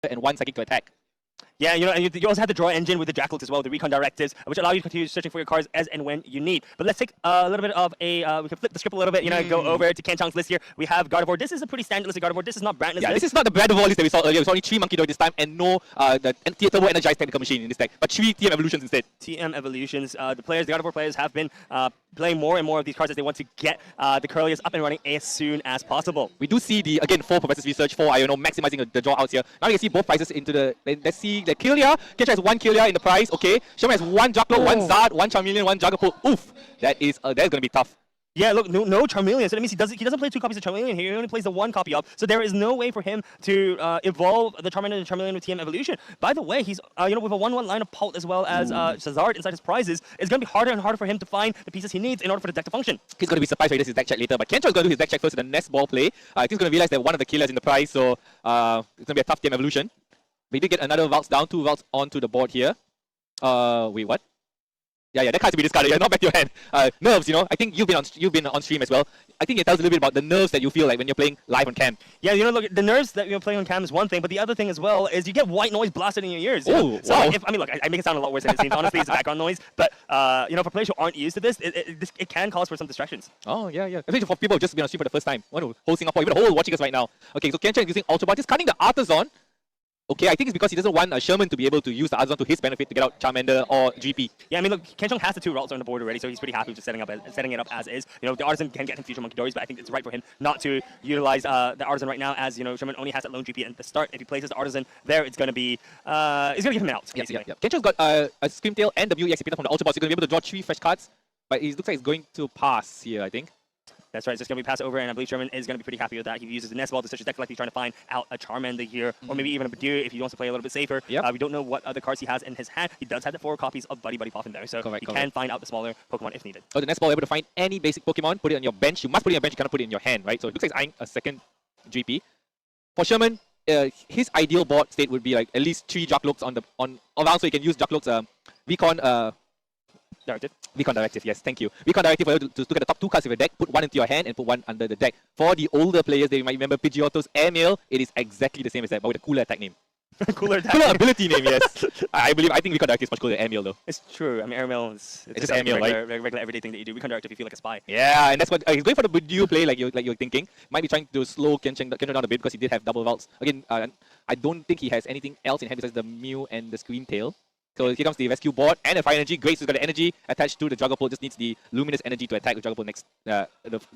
and 1 psychic to attack. Yeah, you know, and you also have the draw engine with the Dragapult as well, the recon directives, which allow you to continue searching for your cards as and when you need. But let's take a little bit of a, we can flip the script a little bit, you know, go over to Kenchang's list here. We have Gardevoird. This is a pretty standard list of Gardevoird. This is not Brandon's list. This is not the Gardevoird list that we saw earlier. It was only 3 Monkey Dory this time, and no the Turbo Energized Technical Machine in this deck, but 3 TM Evolutions instead. TM Evolutions. The Gardevoird players have been playing more and more of these cards as they want to get the Curlius up and running as soon as possible. We do see the, again, 4 Professor's Research, 4 Iono, maximizing the draw outs here. Now you can see both prices into the, let's see, the Killia. Kenchang has 1 Killia in the price, okay. Sherman has 1 Dragapult, 1 Zard, 1 Charmeleon, 1 Dragapult. Oof, that is going to be tough. Yeah, look, no Charmeleon. So that means he doesn't play 2 copies of Charmeleon here. He only plays the 1 copy of. So there is no way for him to evolve the Charmander and Charmeleon with TM Evolution. By the way, he's you know, with a 1/1 line of Pult as well as Charizard inside his prizes, it's going to be harder and harder for him to find the pieces he needs in order for the deck to function. He's going to be surprised when he does his deck check later, but Kenchang is going to do his deck check first with the Nest Ball play. I think he's going to realize that one of the killers in the prize, so it's going to be a tough TM Evolution. We did get another Valks down, 2 Valks onto the board here. Wait, what? Yeah, that card to be discarded. Yeah, not back to your hand. Nerves, you know. I think you've been on stream as well. I think it tells a little bit about the nerves that you feel like when you're playing live on cam. Yeah, you know, look, the nerves that you're playing on cam is one thing, but the other thing as well is you get white noise blasted in your ears. Oh, so wow. I mean, look, I make it sound a lot worse than it seems. Honestly, it's background noise. But you know, for players who aren't used to this, it can cause for some distractions. Oh yeah. Especially for people who just been on stream for the first time. Whole Singapore, even the whole watching us right now. Okay, so Kenchang is using Ultra Ball, just cutting the Artisan. Okay, I think it's because he doesn't want Sherman to be able to use the Artisan to his benefit to get out Charmander or GP. Yeah, I mean, look, Kenchang has the 2 routes on the board already, so he's pretty happy with just setting it up as is. You know, the Artisan can get him future Monkey Dories, but I think it's right for him not to utilize the Artisan right now, as, you know, Sherman only has that lone GP at the start. If he places the Artisan there, it's going to be, it's going to give him an out, basically. Yep. Kenchang's got a Screamtail and WEX from the Ultra Ball, so he's going to be able to draw 3 fresh cards, but it looks like he's going to pass here, I think. That's right, it's just going to be passed over, and I believe Sherman is going to be pretty happy with that. He uses the Nest Ball to search his deck collecting, trying to find out a Charmander here, or maybe even a Bidoof if he wants to play a little bit safer. Yep. We don't know what other cards he has in his hand. He does have the 4 copies of Buddy Puff in there, so he can find out the smaller Pokemon if needed. Oh, the Nest Ball able to find any basic Pokemon, put it on your bench. You must put it on your bench, you cannot put it in your hand, right? So it looks like he's eyeing a second GP. For Sherman, his ideal board state would be like at least 3 Juglocks around, so he can use Juglocks Recon Directive, yes, thank you. Recon Directive for you to look at the top 2 cards of your deck, put 1 into your hand and put 1 under the deck. For the older players, they might remember Pidgeotto's Airmail. It is exactly the same as that, but with a cooler attack name. Cooler ability name, yes. I think Recon Directive is much cooler than Airmail though. It's true. I mean, Airmail is just Airmail, right? Regular everyday thing that you do. Recon Directive, you feel like a spy. Yeah, and that's what he's going for the Bidoof play, like you're thinking. Might be trying to slow Kenchang down a bit because he did have double Valks. Again, I don't think he has anything else in hand besides the Mew and the Screamtail. So here comes the rescue board and the fire energy. Grace has got the energy attached to the Dragapult, just needs the luminous energy to attack the Dragapult next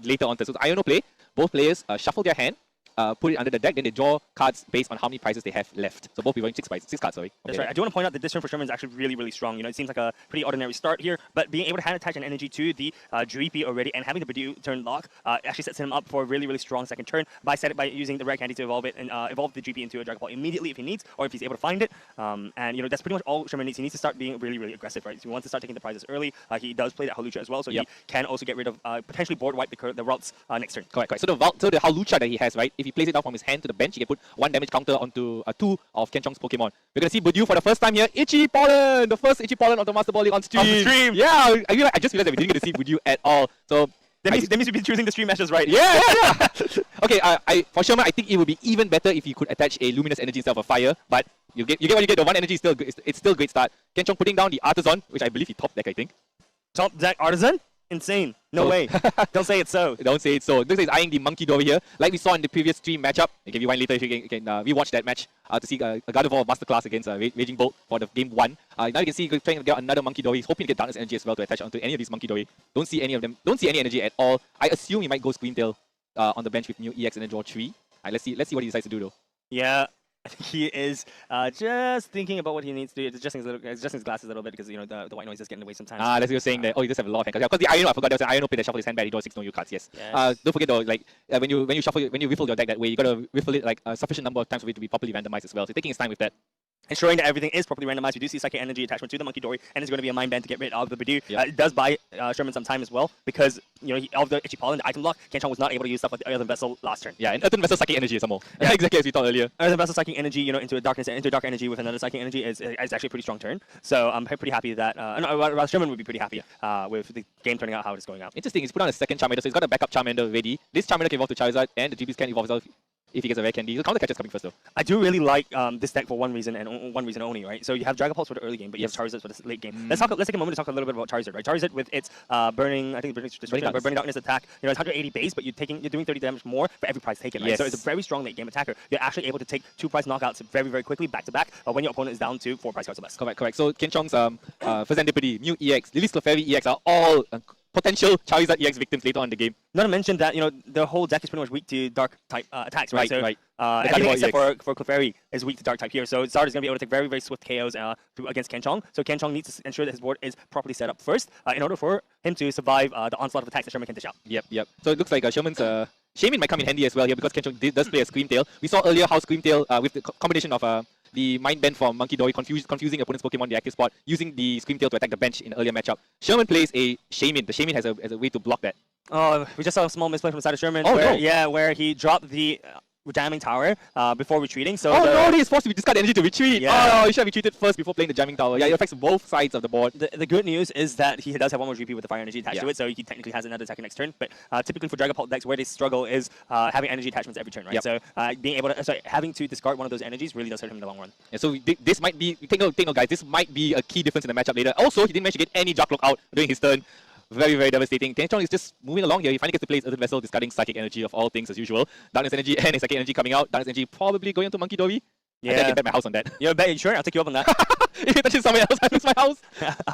later on. So the Iono play, both players shuffle their hand, put it under the deck, then they draw cards based on how many prizes they have left. So both people drawing 6 cards, sorry. That's right. I do want to point out that this turn for Sherman is actually really, really strong. You know, it seems like a pretty ordinary start here, but being able to hand attach an energy to the GP already and having the Bidoof turn lock actually sets him up for a really, really strong second turn by using the rare candy to evolve it and evolve the GP into a Dragapult immediately if he needs, or if he's able to find it. And you know, that's pretty much all Sherman needs. He needs to start being really, really aggressive, right? So he wants to start taking the prizes early. He does play that Hawlucha as well, so he can also get rid of potentially board wipe the routes next turn. Correct. So the Hawlucha that he has, right? If he plays it down from his hand to the bench, he can put 1 damage counter onto 2 of Kenchang's Pokemon. We're going to see Bidoof for the first time here. Itchy Pollen! The first Itchy Pollen of the Master Ball League on stream. Yeah, I just realized that we didn't get to see Bidoof at all. So that means we've been choosing the stream matches right. Yeah. Okay, for Sherman, I think it would be even better if he could attach a luminous energy instead of a fire, but you get what you get. The 1 energy is still good. It's still a great start. Kenchang putting down the Artisan, which I believe he top deck, I think. Top deck Artisan? Insane. No way. Don't say it so. Don't say it so. This is eyeing the Monkey Dory here. Like we saw in the previous stream matchup. You can rewind later if you can rewatch that match to see a Gardevoird Masterclass against Raging Bolt for the game 1. Now you can see he's trying to get another Monkey Dory. He's hoping to get Darkness Energy as well to attach onto any of these Monkey Dory. Don't see any of them. Don't see any energy at all. I assume he might go Screamtail on the bench with new EX and then draw 3. Let's see what he decides to do though. Yeah. I think he is just thinking about what he needs to do, adjusting his glasses a little bit because, you know, the white noise is getting away sometimes. That's what you're saying that. Oh, he does have a lot of hand cards. Because the Iono, I forgot, there was an Iono play that shuffled his hand back, he draws 6 no-you cards, yes. Don't forget though, like, when you riffle your deck that way, you gotta riffle it like a sufficient number of times for it to be properly randomized as well. So taking his time with that. Ensuring that everything is properly randomized. We do see Psychic Energy attachment to the Monkey Dory, and it's going to be a Mind Band to get rid of the Bidoof. It does buy Sherman some time as well, because, you know, of the Itchy Pollen, the item block, Kenchang was not able to use stuff like the Earthen Vessel last turn. Yeah, and Earthen Vessel Psychic Energy some more. Yeah. Exactly as we thought earlier. Earthen Vessel Psychic Energy, you know, into a Dark Energy with another Psychic Energy is actually a pretty strong turn. So I'm pretty happy that, Sherman would be pretty happy with the game turning out how it's going out. Interesting, he's put on a second Charmander, so he's got a backup Charmander ready. This Charmander can evolve to Charizard, and the GPs can evolve as well if he gets a rare candy. The counter catcher's coming first though. I do really like this deck for one reason and one reason only, right? So you have Dragapult for the early game, but you have Charizard for the late game. Let's take a moment to talk a little bit about Charizard, right? Charizard with its burning darkness attack, you know, it's 180 base, but you're doing 30 damage more for every prize taken, right? Yes. So it's a very strong late game attacker. You're actually able to take 2 prize knockouts very, very quickly back to back when your opponent is down to 4 prize cards or less. Correct. So Kenchong's first Antipody, Mew EX, Lily's Clefairy EX are all potential Charizard EX victims later on in the game. Not to mention that, you know, the whole deck is pretty much weak to dark type attacks, right? Right. Everything except for Clefairy is weak to dark type here. So Zard is going to be able to take very, very swift KOs against Kenchong. So Kenchong needs to ensure that his board is properly set up first in order for him to survive the onslaught of attacks that Sherman can dish out. Yep. So it looks like Sherman's Shaymin might come in handy as well here because Kenchong does play a Screamtail. We saw earlier how Screamtail, with the combination of the Mind Bend from Monkey Dory, confusing opponent's Pokemon, the active spot, using the Screamtail to attack the bench in an earlier matchup. Sherman plays a Shaymin. The Shaymin has a way to block that. Oh, we just saw a small misplay from the side of Sherman. Oh, where, no. Yeah, where he dropped the jamming tower before retreating. So no, he is forced to discard energy to retreat. Yeah. Oh, he should have retreated first before playing the jamming tower. Yeah, it affects both sides of the board. The good news is that he does have one more GP with the fire energy attached to it, so he technically has another attack next turn. But typically for Dragapult decks, where they struggle is having energy attachments every turn, right? So being able to, having to discard one of those energies really does hurt him in the long run. Yeah, so this might be, take note guys, this might be a key difference in the matchup later. Also, he didn't manage to get any Juglock out during his turn. Very, very devastating. Kenchong is just moving along here. He finally gets to play his Earthen Vessel, discarding Psychic Energy of all things as usual. Darkness Energy and Psychic Energy coming out. Darkness Energy probably going into Monkey Dory. Yeah. I think I can bet my house on that. You're sure? I'll take you up on that. If it touches someone else, I lose my house.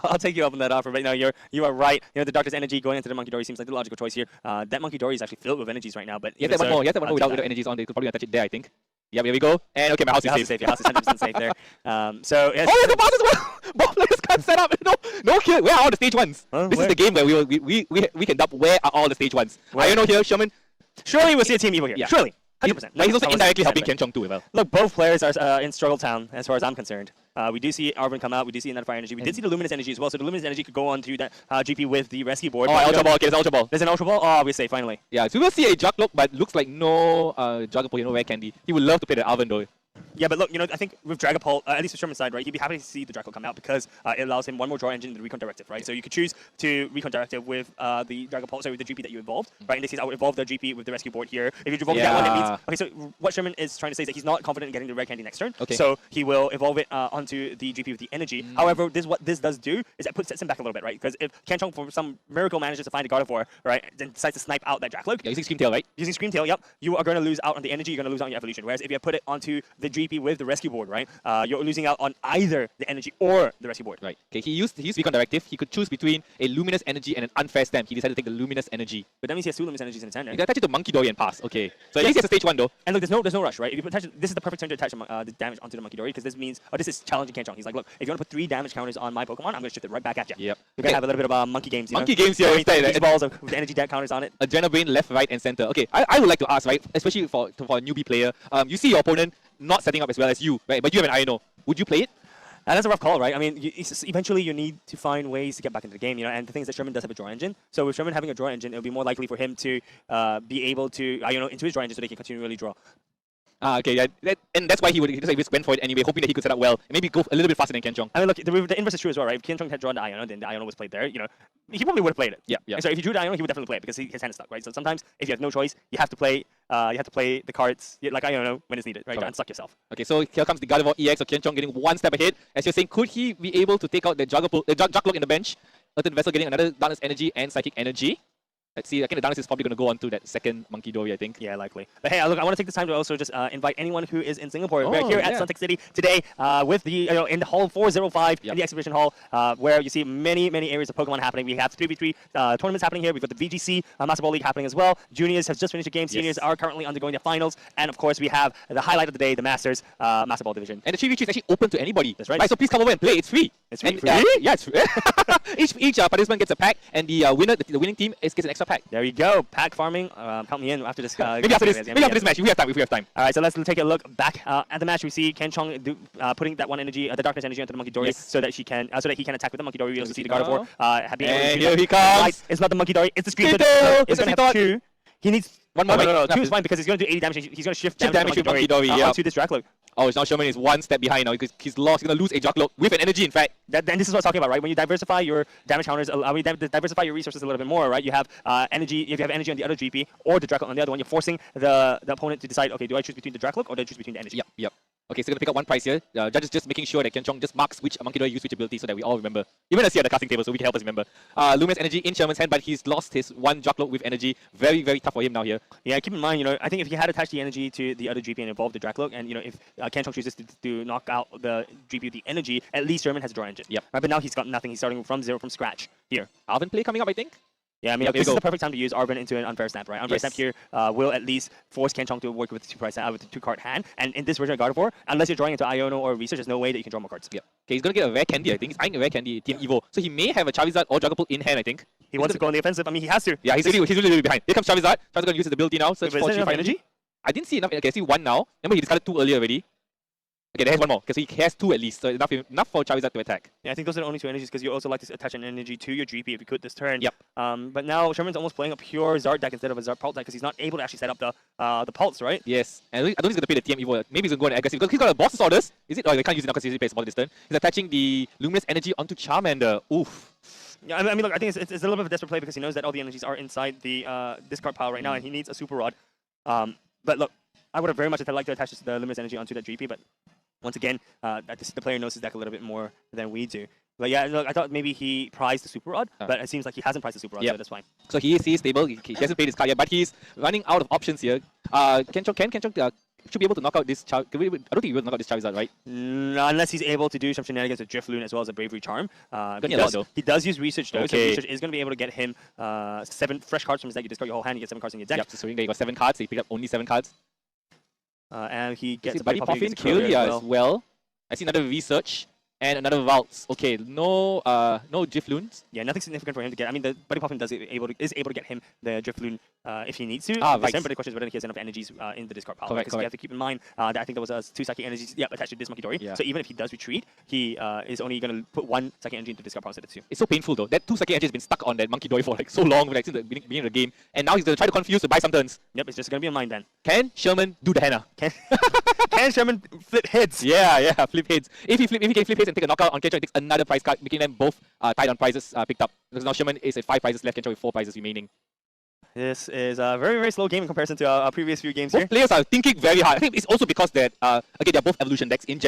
I'll take you up on that offer. But no, you are right. You know, the Darkness Energy going into the Monkey Dory seems like the logical choice here. That Monkey Dory is actually filled with energies right now. But You have that one more without energies on. They could probably attach it there, I think. Yeah, here we go. And okay, my house is safe. Your house is 100% safe there. So yes. Oh, there's a boss as well! Both players can't set up. No kill. Where are all the stage ones? This is the game where we can dub where are all the stage ones. I know here, Sherman. Surely we'll see a team Evo here. Yeah. Surely. 100%. But he's also indirectly helping Kenchong too, well. Look, both players are in Struggle Town, as far as I'm concerned. We do see Arvin come out. We do see another Fire Energy. We did see the Luminous Energy as well. So the Luminous Energy could go on to that GP with the Rescue Board. Oh, Ultra Ball. Okay, there's Ultra Ball. There's an Ultra Ball? Oh, we're safe, finally. Yeah, so we will see a Juglock, but looks like no Dragapult, no rare candy. He would love to play the Arvin though. Yeah, but look, you know, I think with Dragapult, at least with Sherman's side, right, he'd be happy to see the Dragapult come out because it allows him one more draw engine in the Recon Directive, right? So you could choose to Recon Directive with the Dragapult, sorry, with the GP that you evolved, right? In this case, I would evolve the GP with the Rescue Board here. If you evolve that one, it means... Okay, so what Sherman is trying to say is that he's not confident in getting the rare candy next turn, so he will evolve it onto the GP with the energy. However, what this does do is it sets him back a little bit, right? Because if Kenchong, for some miracle, manages to find a Gardevoird, right, then decides to snipe out that Dracloak. Yeah, using Screamtail, right? Using Screamtail, yep. You are going to lose out on the energy, you're going to lose out on your evolution. Whereas if you put it onto the GP with the Rescue Board, right, you're losing out on either the energy or the Rescue Board. Right. Okay, he used Recon Directive. He could choose between a Luminous Energy and an Unfair Stamp. He decided to take the Luminous Energy. But that means he has 2 Luminous Energies in his hand, right? You can attach it to Monkey Dory and pass. Okay. So at least he has a stage 1 though. And look, there's no rush, right? If you attach, this is the perfect time to attach the damage onto the Monkey Dory because this means, this is challenging Kenchong. He's like, look, if you want to put 3 damage counters on my Pokemon, I'm going to shift it right back at you. Yep. We're going to have a little bit of monkey games, Monkey games here. These balls with energy deck counters on it. Adrenaline left, right, and center. Okay, I would like to ask, right, especially for a newbie player, you see your opponent not setting up as well as you, right? But you have an INO. Would you play it? That's a rough call, right? I mean, eventually you need to find ways to get back into the game, you know. And the thing is that Sherman does have a draw engine, so with Sherman having a draw engine, it'll be more likely for him to be able to, into his draw engine so they can continually draw. Okay, yeah, and that's why he went for it anyway, hoping that he could set up well and maybe go a little bit faster than Kenchong. I mean, look, the inverse is true as well, right? If Kenchong had drawn the Iono, then the Iono was played there, you know, he probably would have played it. Yeah. And so if you drew the Iono, he would definitely play it because his hand is stuck, right? So sometimes if you have no choice, you have to play the cards like Iono when it's needed, right? To unstuck yourself. Okay, so here comes the Gardevoird EX of Kenchong getting one step ahead. As you're saying, could he be able to take out the Juglock in the bench? Earthen Vessel getting another Darkness Energy and Psychic Energy. Let's see, I think the Darkness is probably going to go on to that second Monkey Dory, I think. Yeah, likely. But hey, look, I want to take this time to also just invite anyone who is in Singapore. We're here at Suntec City today with the, in the Hall 405 in the Exhibition Hall, where you see many areas of Pokemon happening. We have 3v3 tournaments happening here. We've got the VGC Master Ball League happening as well. Juniors have just finished a game. Seniors are currently undergoing their finals. And of course, we have the highlight of the day, the Masters Master Ball Division. And the 3v3 is actually open to anybody. That's right. So please come over and play. It's free. It's free? Yeah, it's free. each participant gets a pack, and the winning team gets an extra pack. There you go. Pack farming. Count me in after this. Maybe after this match. If we have time. All right, so let's take a look back at the match. We see Kenchong putting that one energy, the Darkness Energy, onto the Monkey Dory, so that he can attack with the Monkey Dory. We also see the Gardevoird. And here he comes. It's not the Monkey Dory. It's the Scream. It's going to have 2. He needs one more. No. 2 is fine because he's going to do 80 damage. He's going to shift damage to the Monkey Dory onto this Dracloak. Oh, now Sherman is one step behind now because he's lost. He's going to lose a Dragapult with an energy, in fact. Then this is what I was talking about, right? When you diversify your damage counters, diversify your resources a little bit more, right? You have energy. If you have energy on the other GP or the Dragapult on the other one, you're forcing the opponent to decide, okay, do I choose between the Dragapult or do I choose between the energy? Yep. Okay, so we're going to pick up one prize here. Judge is just making sure that Kenchong just marks which Monkey used which ability so that we all remember. Even us here at the casting table so we can help us remember. Lumia's energy in Sherman's hand, but he's lost his one Dragapult with energy. Very, very tough for him now here. Yeah, keep in mind, I think if he had attached the energy to the other GP and evolved the Dragapult, and if Kenchong chooses to knock out the GP with the energy, at least Sherman has a draw engine. Yep. Right, but now he's got nothing. He's starting from zero, from scratch here. Alvin play coming up, I think. Yeah, I mean, this is the perfect time to use Arvin into an unfair snap, right? Unfair snap here will at least force Kenchong to work with the two-card hand. And in this version of Gardevoird, unless you're drawing into Iono or Research, there's no way that you can draw more cards. Yep. Okay, he's going to get a rare candy, I think. He's eyeing a rare candy, Team Evo. So he may have a Charizard or Dragapult in hand, I think. He wants to go on the offensive. I mean, he has to. Yeah, he's really behind. Here comes Charizard. Charizard's going to use his ability now. Search Wait, for enough energy? I didn't see enough. Okay, I see one now. Remember, he discarded two earlier already. Okay, there's one more, because he has two at least, so enough for Charizard to attack. Yeah, I think those are the only two energies, because you also like to attach an energy to your GP if you could this turn. Yep. But now Sherman's almost playing a pure Zard deck instead of a Zarpult deck, because he's not able to actually set up the Pulse, right? Yes, and I don't think he's going to play the TM Evo. Maybe he's going to go on aggressive, because he's got a boss's orders. Is it? Oh, they can't use it now because he plays ball this turn. He's attaching the Luminous energy onto Charmander. Oof. Yeah, I mean, look, I think it's a little bit of a desperate play, because he knows that all the energies are inside the discard pile right now, and he needs a Super Rod. But look, I would have very much liked to attach the Luminous energy onto that GP, but once again, the player knows his deck a little bit more than we do. But yeah, look, I thought maybe he prized the Super Rod, but it seems like he hasn't prized the Super Rod, so that's fine. So he is stable. He hasn't played his card yet, but he's running out of options here. Kenchong should be able to knock out this I don't think he will knock out this Charizard, right? Unless he's able to do some shenanigans with Drifloon as well as a Bravery Charm. He does use Research though, so Research is going to be able to get him 7 fresh cards from his deck. You discard your whole hand, you get 7 cards in your deck. Yep, so you got 7 cards, so he picked up only 7 cards. And he gets a Buddy Puffin, Kirlia as well. I see another Research and another Valtz. Okay, no Drifloons. Yeah, nothing significant for him to get. I mean, the Buddy Puffin is able to get him the Drifloon if he needs to. Right. But the question is whether he has enough energies in the discard pile. Correct. Because you have to keep in mind that I think there was 2 psychic energies attached to this Monkey Dory. Yeah. So even if he does retreat, he is only going to put 1 psychic energy into the discard pile instead of 2. It's so painful though. That 2 second energy has been stuck on that Monkey Dory for like so long, like since the beginning of the game. And now he's going to try to confuse to buy some turns. Yep, it's just going to be a mind ban. Can Sherman do the Hannah? Can Sherman flip heads? Yeah, flip heads. If he can flip heads and take a knockout on Kenchong, he takes another prize card, making them both tied on prizes picked up. Because now Sherman is at 5 prizes left, Kenchong with 4 prizes remaining. This is a very, very slow game in comparison to our previous few games both here. Players are thinking very hard. I think it's also because that again they're both evolution decks in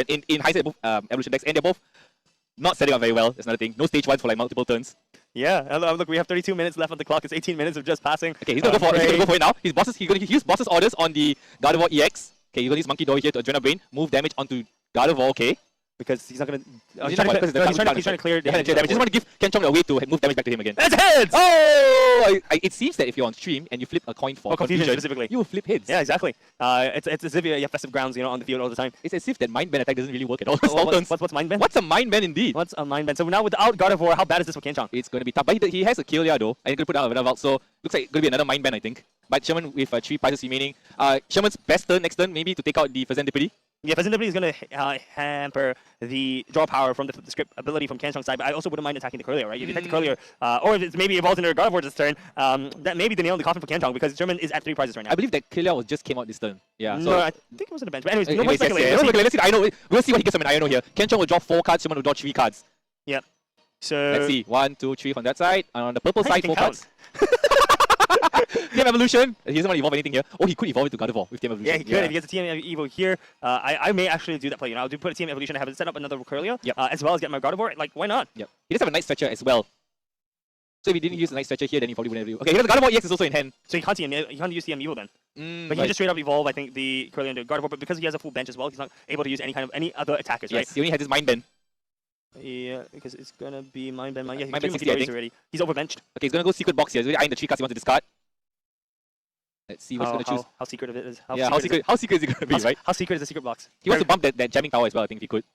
hindsight, both evolution decks, and they're both not setting up very well. That's another thing. No stage 1s for like multiple turns. Yeah, look, we have 32 minutes left on the clock. It's 18 minutes of just passing. Okay, he's gonna go for it now. He's gonna use boss's orders on the Gardevoird EX. Okay, he's gonna use Monkey Dory here to Adrenal Brain, move damage onto Gardevoird. Okay. Because he's not going to... he's trying to clear damage. He just want to give Kenchong a way to move damage back to him again. That's heads! Oh! It seems that if you're on stream and you flip a coin for confusion specifically, you will flip heads. Yeah, exactly. It's as if you have festive grounds, on the field all the time. It's as if that Mind Bend attack doesn't really work at all. What's Mind Bend? What's a Mind Bend indeed? What's a Mind Bend? So now without Gardevoird, how bad is this for Kenchong? It's going to be tough. But he has a Kirlia though, and he's going to put down another Vault, so looks like it's going to be another Mind Bend, I think. But Sherman with 3 prizes remaining. Sherman's best turn next turn maybe to take out the Fazendipity. Yeah, Fazendipity is going to hamper the draw power from the script ability from Kenchong's side, but I also wouldn't mind attacking the Kirlia, right? If you attack the Kirlia, or if it's maybe evolves into Gardevoird this turn, that may be the nail in the coffin for Kenchong, because Sherman is at 3 prizes right now. I believe that Kirlia just came out this turn. Yeah. No, I think it was in the bench. But anyways, let's see the Iono. We'll see what he gets from an Iono here. Kenchong will draw 4 cards, Sherman will draw 3 cards. Yep. So let's see. 1, 2, 3 from that side. And on the purple side, 4 cards. TM Evolution. He doesn't want to evolve anything here. Oh, he could evolve it to Gardevoird with TM Evolution. Yeah, he could. If he gets a TM Evo here, I may actually do that play. I'll put a TM Evolution, have it set up another Kirlia, as well as get my Gardevoird. Like, why not? Yep. He does have a Night Stretcher as well. So if he didn't use the Night Stretcher here, then he probably wouldn't have. Okay, here's the Gardevoird EX is also in hand. So he can't use TM Evo then. But he can just straight up evolve, I think, the Kirlia into Gardevoird. But because he has a full bench as well, he's not able to use any other attackers, right? Yes, he only has his Mind Bend. Yeah, because it's gonna be Mind Bend. Yeah, Mind Bend 60, I think. Already. He's overbenched. Okay, he's gonna go Secret Box here. He's really eyeing the 3 cards he wants to discard. Let's see what he's gonna choose. How secretive it is. How secret is it gonna be, right? How secret is the secret box? He wants to bump that Jamming Tower as well, I think, if he could.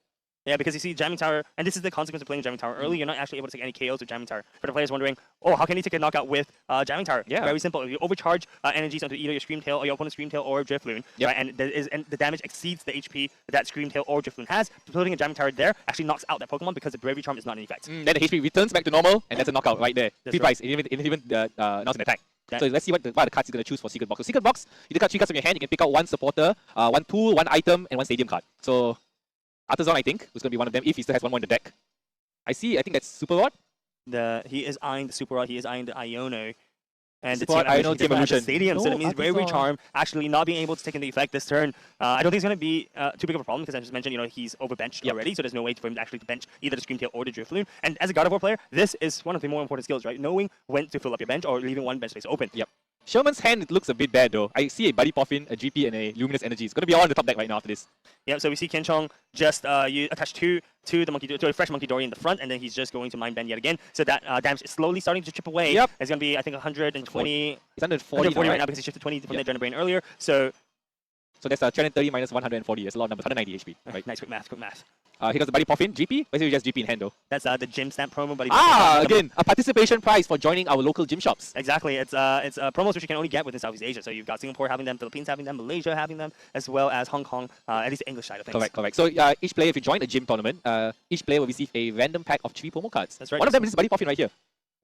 Yeah, because you see Jamming Tower, and this is the consequence of playing Jamming Tower early, you're not actually able to take any KOs with Jamming Tower. For the players wondering, oh, how can he take a knockout with Jamming Tower? Yeah. Very simple. If you overcharge energies onto either your Screamtail or your opponent's Screamtail or Drifloon, right, and the damage exceeds the HP that Screamtail or Drifloon has, putting a Jamming Tower there actually knocks out that Pokemon because the Bravery Charm is not in effect. Then the HP returns back to normal, and that's a knockout right there. 3 price. It even announced an attack. So let's see what are the cards he's going to choose for Secret Box. So Secret Box, you take out 3 cards from your hand, you can pick out 1 supporter, 1 tool, 1 item, and 1 stadium card. So Artisan, I think, is going to be one of them if he still has one more in the deck. I think that's Super Rod. He is eyeing the Super Rod, he is eyeing the Iono. And Support, the Iono, Team Evolution. Stadium, No, so that means Bravery Artisan. Charm actually not being able to take into effect this turn. I don't think it's going to be too big of a problem because I just mentioned, he's overbenched already, so there's no way for him to actually bench either the Scream Tail or the Drifloon. And as a Gardevoird player, this is one of the more important skills, right? Knowing when to fill up your bench or leaving one bench space open. Yep. Sherman's hand, it looks a bit bad though. I see a Buddy Poffin, a GP, and a Luminous Energy. It's going to be all on the top deck right now after this. Yeah, so we see Kenchong just you attach two to a fresh Monkey Dory in the front, and then he's just going to Mind Bend yet again. So that damage is slowly starting to chip away. Yep. It's going to be, I think, 120. He's 140 right now because he shifted 20 from the Adrenaline Brain earlier. So that's 330 minus 140. That's a lot of numbers. 190 HP. Right. Nice, quick math, quick math. Here goes the Buddy Poffin, GP. Basically just GP in hand though. That's the gym stamp promo, buddy. Again, a participation prize for joining our local gym shops. Exactly. It's promos which you can only get within Southeast Asia. So you've got Singapore having them, Philippines having them, Malaysia having them, as well as Hong Kong, at least the English side of things. Correct. So each player, if you join a gym tournament, each player will receive a random pack of 3 promo cards. That's right. One of them is this Buddy Poffin right here.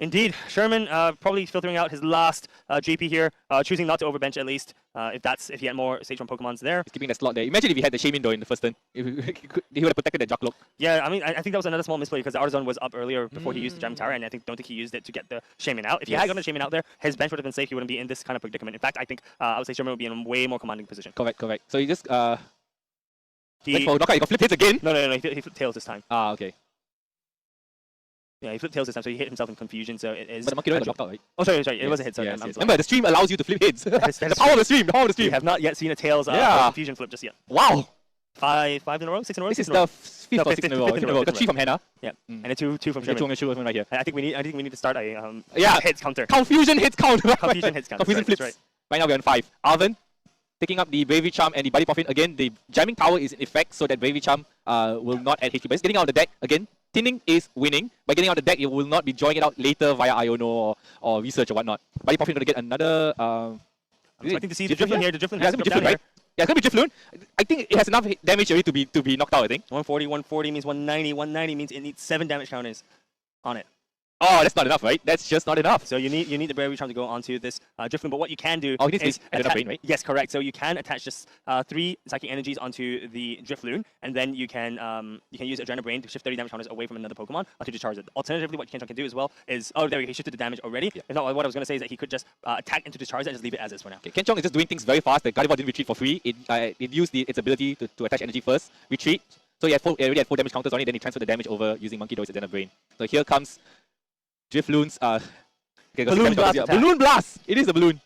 Indeed. Sherman probably filtering out his last GP here, choosing not to overbench at least, if he had more Stage 1 Pokemons there. He's keeping the slot there. Imagine if he had the Shaman though in the first turn. He would have protected that Jucklock. Yeah, I mean, I think that was another small misplay because the Artisan was up earlier before he used the Jamming Tower, and don't think he used it to get the Shaman out. If he had gotten the Shaman out there, his bench would have been safe. He wouldn't be in this kind of predicament. In fact, I think I would say Sherman would be in a way more commanding position. Correct. So he just went for knockout. He got flip hits again. No, he flipped tails this time. Okay. Yeah, he flipped tails this time, so he hit himself in confusion. So it is. But the Monkey Dory got knocked out, right? Oh, sorry. It was a hit. Sorry, Yes. Remember, the stream allows you to flip hits. The power of the stream. We have not yet seen a tails confusion flip just yet. Wow. 5 in a row, 6 in a row. This is the 5th or 6th in a row. Got 3 from Hannah. Yeah, and a 2 from Sherman. 2 right here. I think we need to start a hits counter. Confusion hits count. Confusion hits count. Confusion flips. Right now we're on 5. Arvin taking up the Bravery Charm and the Buddy Poffin. Again, the Jamming Tower is in effect so that Bravery Charm will not add HP. But it's getting out of the deck again. Thinning is winning. By getting out of the deck, it will not be drawing it out later via Iono or research or whatnot. Buddy Poffin going to get another. I'm expecting to see the Drifloon here. The Drifloon has to come down here. Yeah, it's going to be Drifloon. I think it has enough damage already to be knocked out, I think. 140 means 190. 190 means it needs 7 damage counters on it. Oh, that's not enough, right? That's just not enough. So you need the Bravery Charm to go onto this Drifloon, but what you can do is brain, right? Yes, correct. So you can attach just 3 Psychic Energies onto the Drifloon, and then you can use Adrenaline Brain to shift 30 damage counters away from another Pokemon to the Charizard. Alternatively, what Kenchong can do as well is there we go, he shifted the damage already. Yeah. If not, what I was going to say is that he could just attack into the Charizard and just leave it as is for now. Okay, Kenchong is just doing things very fast. The Gardevoird didn't retreat for free. It used its ability to attach energy first, retreat. So he already had 4 damage counters on it, then he transferred the damage over using Monkey Dory's Adrenaline Brain. So here comes Drifloon's Balloon Blast. Yeah. Balloon Blast! It is a balloon.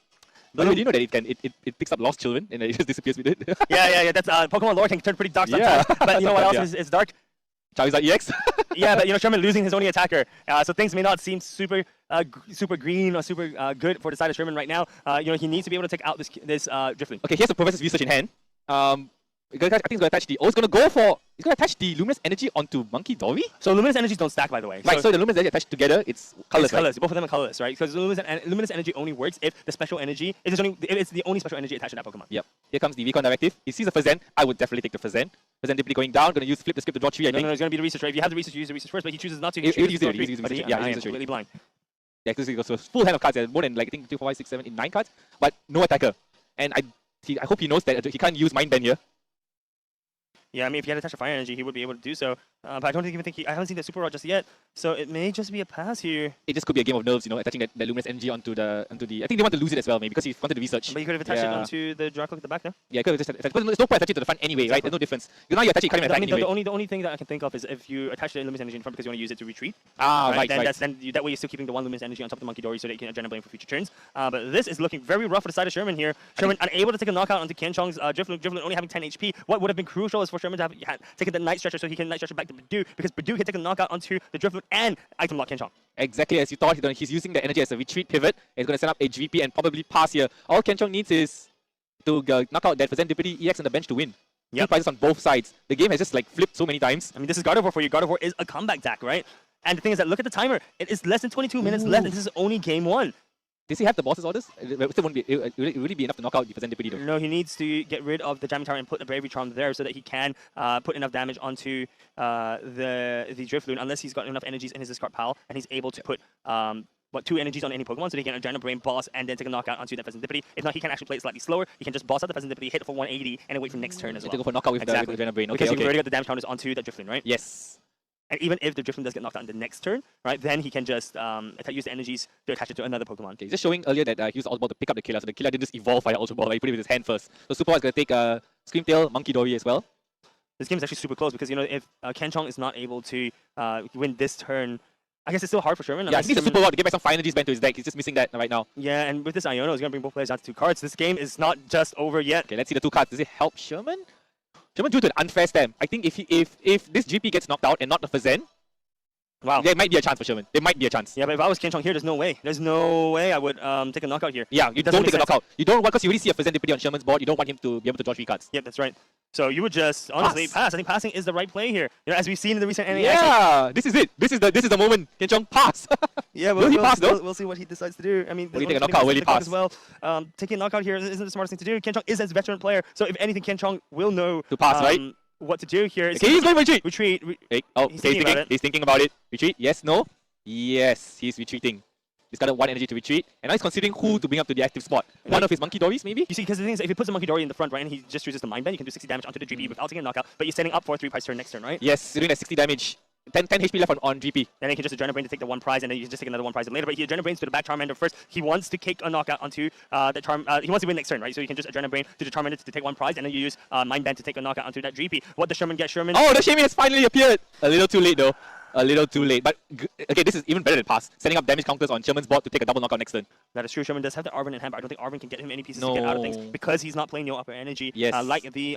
But you know that it picks up lost children and it just disappears with it. yeah. That's Pokemon lore can turn pretty dark sometimes. But you know what else is dark? Charizard EX. Yeah, but Sherman losing his only attacker, so things may not seem super green or super good for the side of Sherman right now. He needs to be able to take out this Drifloon. Okay, here's the Professor's Research in hand. I think he's going to attach he's going to attach the Luminous Energy onto Monkey Dory? So Luminous Energies don't stack, by the way. Right, so the Luminous Energy attached together, it's colorless. It's colorless. Both of them are colorless, right? Because Luminous Energy only works if the special energy it's the only special energy attached to that Pokemon. Yep. Here comes the Recon Directive. He sees the Fazan. I would definitely take the Fazan. Fazan simply going down, going to flip the script to draw 3, I think. No, it's going to be the research, right? If you have the research, you use the research first, but he chooses not to. He uses it. Yeah, I am completely blind. Yeah, because he goes to a full hand of cards. More than, like, I think 2, 4, 5, 6, 7, 8, 9 cards. But no attacker. And I hope he knows that he can't use Mind Bend here. Yeah, I mean, if he had attached a fire energy, he would be able to do so. But I don't even think I haven't seen the Super Rod just yet, so it may just be a pass here. It just could be a game of nerves, attaching that Luminous Energy onto the. I think they want to lose it as well, maybe, because he wanted to research. But you could have attached it onto the Dragapult at the back there. Yeah, because there's no point attaching it to the front anyway, right? There's no difference. Now you attach it, anyway. The only thing that I can think of is if you attach the Luminous Energy in front because you want to use it to retreat. Right. That way you're still keeping the 1 Luminous Energy on top of the Monkey Dory so that you can Adrenaline Blame for future turns. But this is looking very rough for the side of Sherman here. Sherman unable to take a knockout onto Kenchong's Drifloon only having 10 HP. What would have been crucial is for Sherman to have taken the Night Stretcher so he can Night Stretcher back to Bidoof, because Bidoof can take a knockout onto the Drifloon and item lock Kenchong. Exactly as you thought. He's using the energy as a retreat pivot. He's going to set up a GP and probably pass here. All Kenchong needs is to knock out that Fazan EX on the bench to win. Two prizes on both sides. The game has just flipped so many times. I mean, this is Gardevoird for you. Gardevoird is a comeback deck, right? And the thing is that look at the timer. It is less than 22 minutes left, and this is only game 1. Does he have the boss's orders? It still won't be. It will really be enough to knock out the Fazan though. No, he needs to get rid of the Jamming Tower and put the Bravery Charm there so that he can put enough damage onto the Drifloon, unless he's got enough energies in his discard pile and he's able to put what, 2 energies on any Pokemon, so he can Adrenal Brain, boss, and then take a knockout onto that Serendipity. If not, he can actually play it slightly slower. He can just boss out the Serendipity, hit for 180, and then wait for next turn as well. To go for knockout with the Adrenal Brain. Okay, because you've already got the damage counters onto that Drifloon, right? Yes. And even if the Drifloon does get knocked out in the next turn, right, then he can just use the energies to attach it to another Pokemon. Okay, just showing earlier that he used Ultra Ball to pick up the killer, so the killer didn't just evolve via Ultra Ball, he put it with his hand first. So Super is going to take Scream Tail, Monkey Dory as well. This game is actually super close because, you know, if Kenchong is not able to win this turn, I guess it's still hard for Sherman. Yeah, he needs a Super Rod to get back some fire energies back to his deck. He's just missing that right now. Yeah, and with this Iono, he's going to bring both players down to 2 cards. This game is not just over yet. Okay, let's see the 2 cards. Does it help Sherman? Sherman due to an unfair stamp. I think if this GP gets knocked out and not the Fazen, wow, there might be a chance for Sherman. There might be a chance. Yeah, but if I was Kenchong here, there's no way. There's no way I would take a knockout here. Yeah, you don't take a knockout. You don't want, because you already see a Serendipity on Sherman's board. You don't want him to be able to draw 3 cards. Yep, that's right. So you would just honestly pass. I think passing is the right play here. You know, as we've seen in the recent NA. Yeah, this is it. This is the moment. Kenchong pass. Yeah, will he pass though? We'll see what he decides to do. I mean, will he take a knockout? Will he pass as well? Taking a knockout here isn't the smartest thing to do. Kenchong is a veteran player, so if anything, Kenchong will know to pass, right? What to do here. Okay, he's going for retreat. Retreat. He's thinking about it. Retreat. Yes. No. Yes. He's retreating. He's got 1 energy to retreat, and now he's considering who to bring up to the active spot. One of his Monkey Dories, maybe? You see, because the thing is, if he puts the Monkey Dory in the front, right, and he just chooses the Mind Bend, you can do 60 damage onto the GP without taking a knockout, but you're setting up for a 3-prize turn next turn, right? Yes, you're doing that 60 damage. 10 HP left on GP. Then he can just Adrenal Brain to take the 1 prize, and then you can just take another 1 prize later. But he Adrenal Brains to the back Charmander first. He wants to kick a knockout onto the he wants to win next turn, right? So you can just Adrenal Brain to the Charmander to take 1 prize, and then you use Mind Bend to take a knockout onto that GP. What does Sherman get? Sherman. Oh, the Shami has finally appeared. A little too late though. A little too late. But okay, this is even better than pass. Setting up damage counters on Sherman's board to take a double knockout next turn. That is true. Sherman does have the Arven in hand, but I don't think Arven can get him any pieces to get out of things because he's not playing no upper energy. Yes. Like the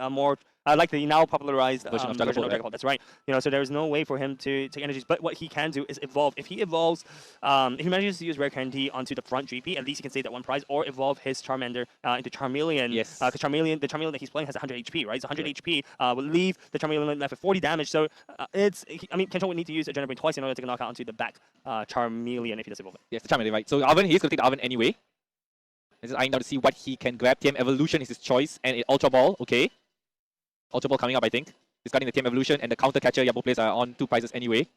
now popularized version of Dragapult. That's right. You know, so there is no way for him to take energies. But what he can do is evolve. If he evolves, if he manages to use Rare Candy onto the front GP, at least he can save that 1 prize, or evolve his Charmander into Charmeleon. Yes. Because the Charmeleon that he's playing has 100 HP, right? So 100 HP will leave the Charmeleon left with 40 damage. So Kenchong would need to use Adrenal Brain twice in order to take a knockout onto the back Charmeleon if he does evolve it. Yes, the Charmeleon, right. So Arven, he's going to take the Arven anyway. He's just eyeing down to see what he can grab. TM Evolution is his choice, and Ultra Ball, okay. Ultra Ball coming up, I think. Discarding the TM Evolution and the Counter Catcher. Yeah, both players are on 2 prizes anyway.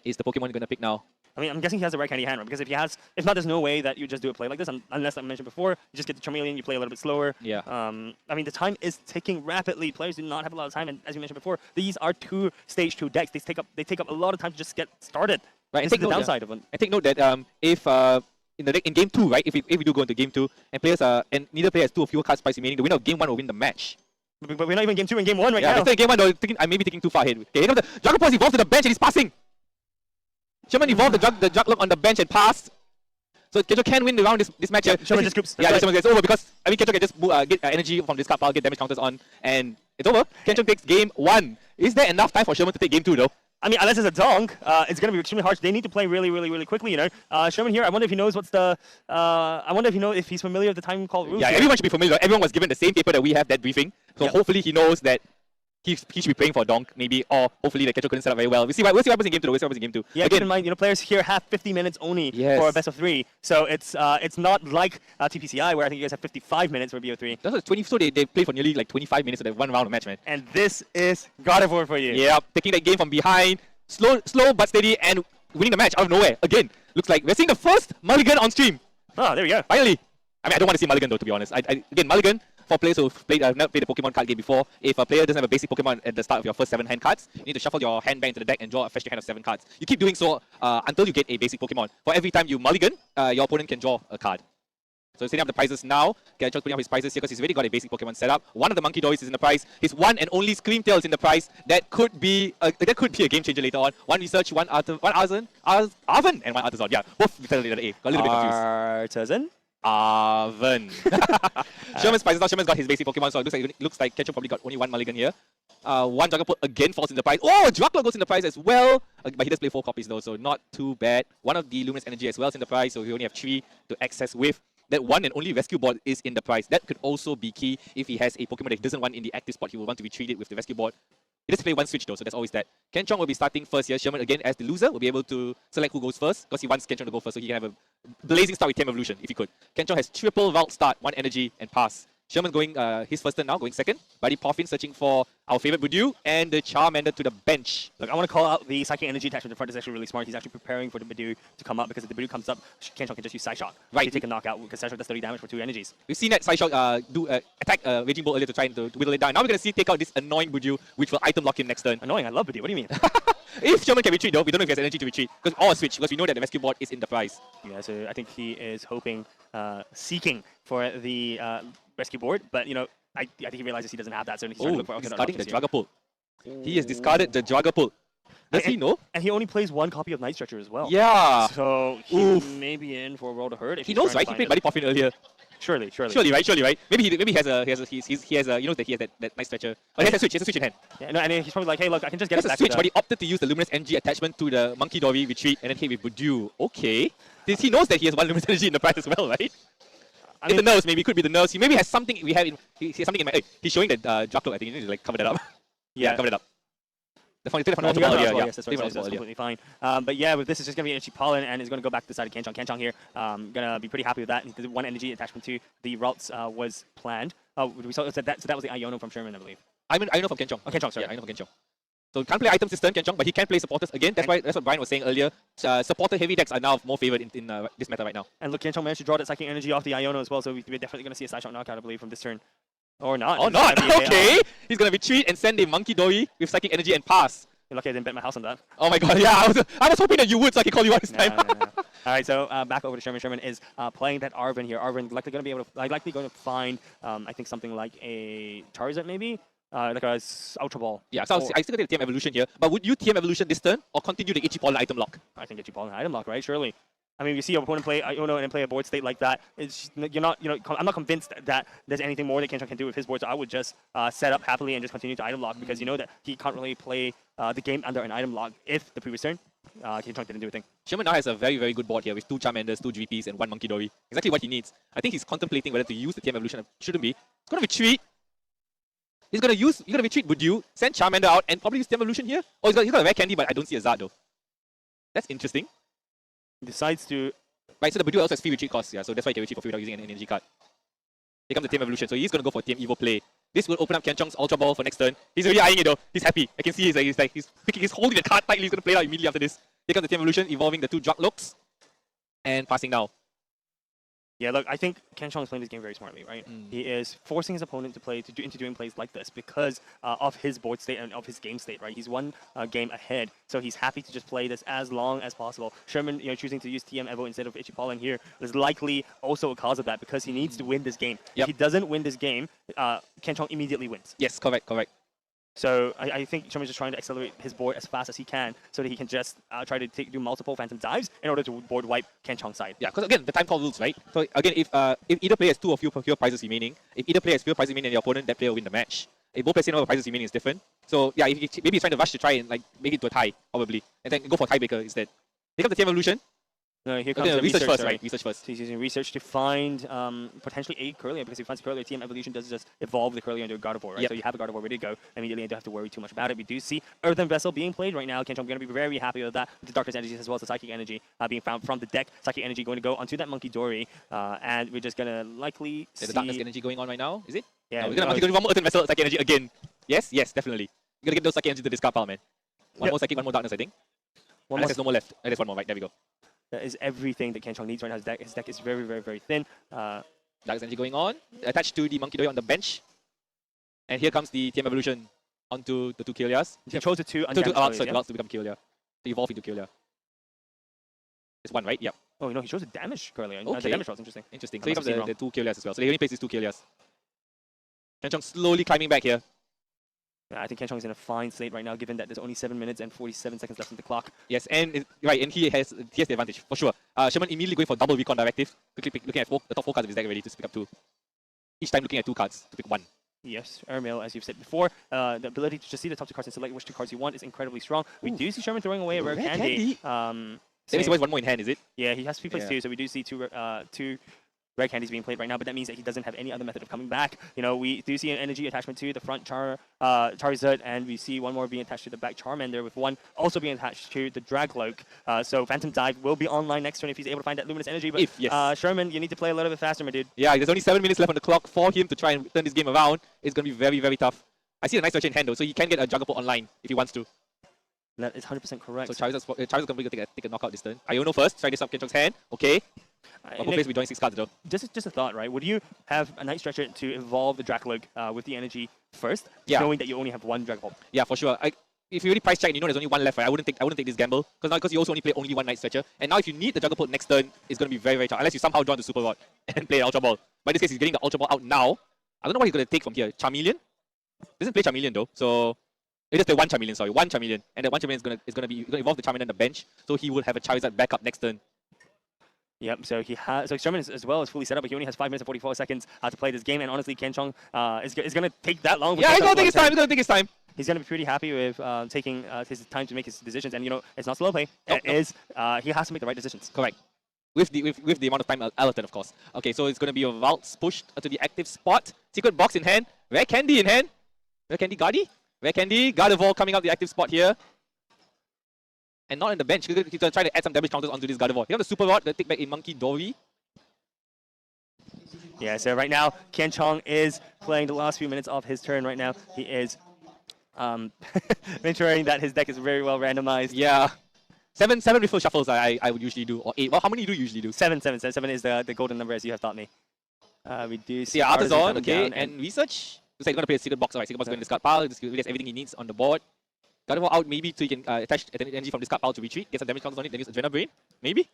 Is the Pokemon going to pick now? I mean, I'm guessing he has the right candy hand, right? Because if not, there's no way that you just do a play like this, unless, like I mentioned before, you just get the Charmeleon, you play a little bit slower. Yeah. I mean, the time is ticking rapidly. Players do not have a lot of time, and as you mentioned before, these are 2 stage 2 decks. They take up a lot of time to just get started. Right. And take the downside of them. And take note that if in game 2, right? If we do go into game 2, and players and neither player has 2 or fewer cards price remaining, the winner of game 1 will win the match. But we're not even game 2 and game 1 right now. Yeah, in game 1 though, I may be thinking too far ahead. Okay, here comes the Dragapult evolved to the bench and he's passing. Sherman evolved the Juglok on the bench and passed. So Kenchong can win the round this match. Yeah, Sherman just groups. Yeah, Sherman gets over because Kenchong can just get energy from this card pile, get damage counters on, and it's over. Kenchong takes game 1. Is there enough time for Sherman to take game 2 though? I mean, unless it's a donk, it's going to be extremely hard. They need to play really, really, really quickly, you know. Sherman here, I wonder if he knows if he's familiar with the time call rules. Yeah, here. everyone should be familiar. Everyone was given the same paper that we have, that briefing. So hopefully he knows that he should be playing for a donk, maybe, or hopefully the Kenchong couldn't set up very well. We'll see what happens in game 2 though. We'll see what happens in game 2. Yeah, keep in mind, you know, players here have 50 minutes only for a best of 3. So it's not like TPCI where I think you guys have 55 minutes for BO3. That's 20, so they play for nearly like 25 minutes of that 1 round of match, man. And this is Gardevoird for you. Yeah, taking that game from behind. Slow but steady and winning the match out of nowhere. Again, looks like we're seeing the first mulligan on stream. Oh, there we go. Finally. I mean, I don't want to see mulligan though, to be honest. Again, mulligan, for players who've never played the Pokemon card game before, if a player doesn't have a basic Pokemon at the start of your first 7 hand cards, you need to shuffle your hand back into the deck and draw a fresh hand of 7 cards. You keep doing so until you get a basic Pokemon. For every time you mulligan, your opponent can draw a card. So setting up the prizes now. Kenchong's putting up his prizes here because he's already got a basic Pokemon set up. One of the Monkey Dories is in the prize. His one and only Scream Tail is in the prize. That could be a game changer later on. One research, one Arven, and one Artazon. Yeah, both with the letter A. Got a little bit confused. Arven. Sherman's prizes now. Sherman's got his basic Pokemon, so it looks like Kenchong probably got only 1 mulligan here. One Dragapult again falls in the prize. Oh, Dragapult goes in the prize as well. But he does play 4 copies though, so not too bad. One of the Luminous Energy as well is in the prize, so we only have 3 to access with. That one and only rescue board is in the prize. That could also be key if he has a Pokemon that he doesn't want in the active spot. He will want to retrieve it with the rescue board. He does play 1 switch though, so that's always that. Kenchong will be starting first here. Sherman again as the loser will be able to select who goes first because he wants Kenchong to go first so he can have a blazing start with TM Evolution if he could. Kenchong has triple vault start, 1 energy and pass. Sherman going his first turn now, going second. Buddy Poffin searching for our favorite Budew and the Charmander to the bench. Look, I want to call out the Psychic Energy attachment in front is actually really smart. He's actually preparing for the Budew to come up because if the Budew comes up, Kenchong can just use Side Shock. Right. To take a knockout because Side Shock does 30 damage for 2 energies. We've seen that Side Shock do attack Raging Bolt earlier to try and to whittle it down. Now we're going to see take out this annoying Budew, which will item lock him next turn. Annoying, I love Budew. What do you mean? If Sherman can retreat though, we don't know if he has energy to retreat. Or switch, because we know that the rescue board is in the prize. Yeah, so I think he is hoping, seeking for the rescue board, but you know, I think he realizes he doesn't have that, so he's trying to look for discarding the Dragapult. He has discarded the Dragapult. Does he know? And he only plays 1 copy of Night Stretcher as well. Yeah. So he may be in for a world of hurt. If he knows, right? He played Buddy Poffin earlier. Surely. Surely, right? Maybe he has a you know that he has that Night Stretcher. But he has a switch in hand. Yeah, no, and he's probably like, hey, look, I can just get it back. Switch, but he opted to use the Luminous Energy attachment to the Monkey Dory retreat and then hit with Budew. Okay. He knows that he has 1 Luminous Energy in the prize as well, right? I mean, the nerves, maybe. Could be the nerves. He maybe has something. He has something in mind. He's showing the Dragapult. I think you need to like cover that up. Yeah, cover it up. The fun yes, that's completely fine. But yeah, this is just going to be Itchy Pollen, and is going to go back to the side of Kenchong. Kenchong here, going to be pretty happy with that. The 1 energy attachment to the routes was planned. We saw that was the Iono from Sherman, I believe. I know from Kenchong. Oh, Kenchong, sorry. Yeah, I know from Kenchong. So can't play items this turn, Kenchong, but he can play supporters again. That's what Brian was saying earlier. Supporter heavy decks are now more favored in this meta right now. And look, Kenchong managed to draw that Psychic Energy off the Iono as well, so we're definitely going to see a Side Shot knockout, I believe, from this turn. Or not. Or not. Okay. He's going to retreat and send a Monkey Dory with Psychic Energy and pass. You're lucky I didn't bet my house on that. Oh my god, yeah, I was hoping that you would so I could call you out this time. No. Alright, so back over to Sherman. Sherman is playing that Arven here. Arven likely going to find, I think, something like a Charizard maybe? Like a Ultra Ball. Yeah, so I still get the TM Evolution here. But would you TM Evolution this turn or continue the Itchy Pollen item lock? I think Itchy Pollen item lock, right? Surely. I mean, you see your opponent play Iono and play a board state like that. I'm not convinced that there's anything more that Kenchong can do with his board, so I would just set up happily and just continue to item lock because you know that he can't really play the game under an item lock if the previous turn Kenchong didn't do a thing. Sherman now has a very, very good board here with 2 Charmanders, 2 GPs, and 1 Monkey Dory. Exactly what he needs. I think he's contemplating whether to use the TM Evolution. Shouldn't be. He's going to retreat. He's going to retreat Budew, send Charmander out, and probably use TM Evolution here. Oh, he's got a rare candy, but I don't see a Zard though. That's interesting. Decides to... Right, so the Budew also has free retreat costs, yeah, so that's why he can retreat for free without using an energy card. Here comes the TM Evolution, so he's going to go for TM Evo play. This will open up Kenchong's Ultra Ball for next turn. He's already eyeing it though. He's happy. I can see he's holding the card tightly. He's going to play it out immediately after this. Here comes the TM Evolution, evolving the 2 Druglokes and passing now. Yeah, look, I think Kenchong is playing this game very smartly, right? He is forcing his opponent to play into doing plays like this because of his board state and of his game state, right? He's 1 game ahead, so he's happy to just play this as long as possible. Sherman, choosing to use TM Evo instead of Itchy Pollen here is likely also a cause of that because he needs to win this game. Yep. If he doesn't win this game, Kenchong immediately wins. Yes, correct. So I think Sherman's just trying to accelerate his board as fast as he can so that he can just try to do multiple Phantom Dives in order to board wipe Kenchong's side. Yeah, because again, the time call rules, right? So again, if either player has 2 or fewer prizes remaining, if either player has fewer prizes remaining than your opponent, that player will win the match. If both players have prizes remaining, is different. So yeah, maybe he's trying to rush to try and like make it to a tie, probably, and then go for tiebreaker instead. Here comes the TM Evolution. No, here comes the research first, right? Research first. So he's using research to find potentially a Curlier, because if he finds a Curlier, TM Evolution does just evolve the Curlier into a Gardevoird, right? Yep. So you have a Gardevoird ready to go. Immediately, you don't have to worry too much about it. We do see Earthen Vessel being played right now. Kenchong going to be very happy with that. With the Darkness Energies as well as the Psychic Energy being found from the deck. Psychic Energy going to go onto that Monkey Dory, and we're just going to likely see... the Darkness Energy going on right now, is it? Yeah. No, we're going to one more Earthen Vessel, Psychic Energy again. Yes, definitely. You're going to get those Psychic Energy to the discard pile, man. One more Psychic, one more Darkness, I think. There's no more left. There's one more, right? There we go. That is everything that Kenchong needs right now. His deck is very, very, very thin. Darkness Energy going on, attached to the Monkey Dory on the bench. And here comes the TM Evolution onto the 2 Kirlias. He chose the 2 to become Kirlia. To evolve into Kirlia. It's 1, right? Yep. Oh, no, he chose a damage Kirlia. Okay. The damage was interesting. Interesting. So here comes the 2 Kirlias as well. So he only plays these 2 Kirlias. Kenchong slowly climbing back here. Yeah, I think Kenchong is in a fine state right now, given that there's only 7 minutes and 47 seconds left on the clock. Yes, and he has the advantage for sure. Sherman immediately going for double recon directive, quickly looking at the top 4 cards of his deck already to pick up 2. Each time looking at 2 cards to pick 1. Yes, Airmail, as you've said before, the ability to just see the top 2 cards and select which 2 cards you want is incredibly strong. We do see Sherman throwing away a rare candy. That means he has 1 more in hand, is it? Yeah, he has 3 plays 2, so we do see two Red Candy's being played right now, but that means that he doesn't have any other method of coming back. You know, we do see an energy attachment to the front Charizard, and we see one more being attached to the back Charmander, with one also being attached to the Dragloak. So Phantom Dive will be online next turn if he's able to find that Luminous Energy. But yes. Sherman, you need to play a little bit faster, my dude. Yeah, there's only 7 minutes left on the clock for him to try and turn this game around. It's going to be very, very tough. I see a nice stretch in hand though, so he can get a Dragapult online if he wants to. That is 100% correct. So Charizard's going to take a knockout this turn. Iono first, try this up Kenchong's hand. Okay. Both players will be drawing 6 cards though. Just a thought, right? Would you have a Night Stretcher to evolve the Dragloak with the energy first, knowing that you only have one Dragapult? Yeah, for sure. If you really price check and you know there's only one left, right, I wouldn't take this gamble because you also only play only one Night Stretcher. And now if you need the Dragapult next turn, it's going to be very, very tough unless you somehow draw the Super Rod and play an Ultra Ball. But in this case, he's getting the Ultra Ball out now. I don't know what he's going to take from here. Charmeleon? Doesn't play Charmeleon though, so he just play one Charmeleon, and that one Charmeleon is going to evolve the Charmander on the bench, so he will have a Charizard backup next turn. Yep, so he has Sherman as well is fully set up, but he only has 5 minutes and 44 seconds to play this game, and honestly, Kenchong is going to take that long. Yeah, he's going to take his time. He's going to be pretty happy with taking his time to make his decisions, and you know, it's not slow play. He has to make the right decisions. Correct. With the amount of time allotted, of course. Okay, so it's going to be a Valtz pushed to the active spot. Secret Box in hand. Rare Candy in hand. Rare Candy Guardy. Rare Candy. Gardevoird coming out the active spot here. And not on the bench. He's going to try to add some damage counters onto this Gardevoird. You have the Super Rod that take back a Monkey Dory. Yeah, so right now, Kenchong is playing the last few minutes of his turn right now. He is ensuring that his deck is very well randomized. Yeah. Seven refill shuffles I would usually do, or 8. Well, how many do you usually do? 7 is the golden number, as you have taught me. We do see Artisan, okay, and research. Looks like he's going to play a Secret Box. Alright, Secret Box is going to discard pile. Just has everything he needs on the board. Gardevoird out maybe so he can attach energy from discard pile to retreat. Get some damage counters on it, then use Adrenal Brain. Maybe?